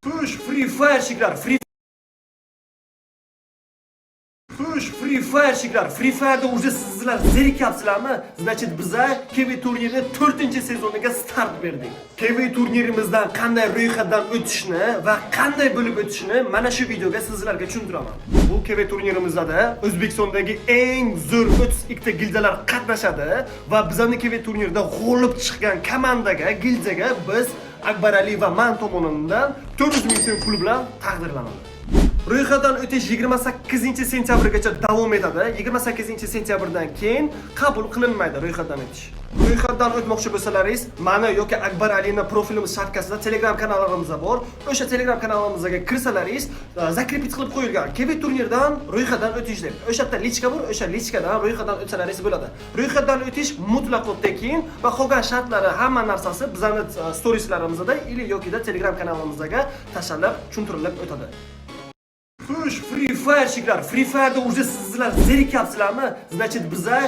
Xush, Free Fire shiklar, Free Fire shiklar. Free Fire'da уже sizlar zerikyapsizlarmi? Значит, biza KV turniri 4-sezoniga start berdik. KV turnirimizdan qanday ro'yxatdan o'tishni va qanday bo'lib o'tishni mana shu videoga sizlarga tushuntiraman. Bu KV turnirimizda O'zbekistondagi eng zo'r 32 ta gildiyalar qatnashadi va bizning KV turnirida g'olib chiqqan komandaga, gildiyaga biz Akbar Ali va men tomonidan 400 ming so'm pul bilan taqdirlanadi. Ro'yxatdan o'tish 28-sentyabrgacha davom etadi. 28-sentyabrdan keyin qabul qilinmaydi ro'yxatdan o'tish. Ro'yxatdan o'tmoqchi bo'lsalaringiz, meni yoki Akbar Alini profilimiz shapkasida Telegram kanallarimiz bor. O'sha Telegram kanalimizga kirsalaringiz, zakripit qilib qo'yilgan KV turnirdan ro'yxatdan o'tish deb. O'sha yerda lichka bor, o'sha lichkadan ro'yxatdan o'tsalaringiz bo'ladi. Ro'yxatdan o'tish mutlaqo tekin va qolgan shartlari hamma narsasi bizning storieslarimizda yoki Telegram kanalimizga tashlab, tushuntirilib o'tadi. Xush, Free Fire shiklar. Free Fire'da уже sizlar zerikyapsizlarmi? Значит, biza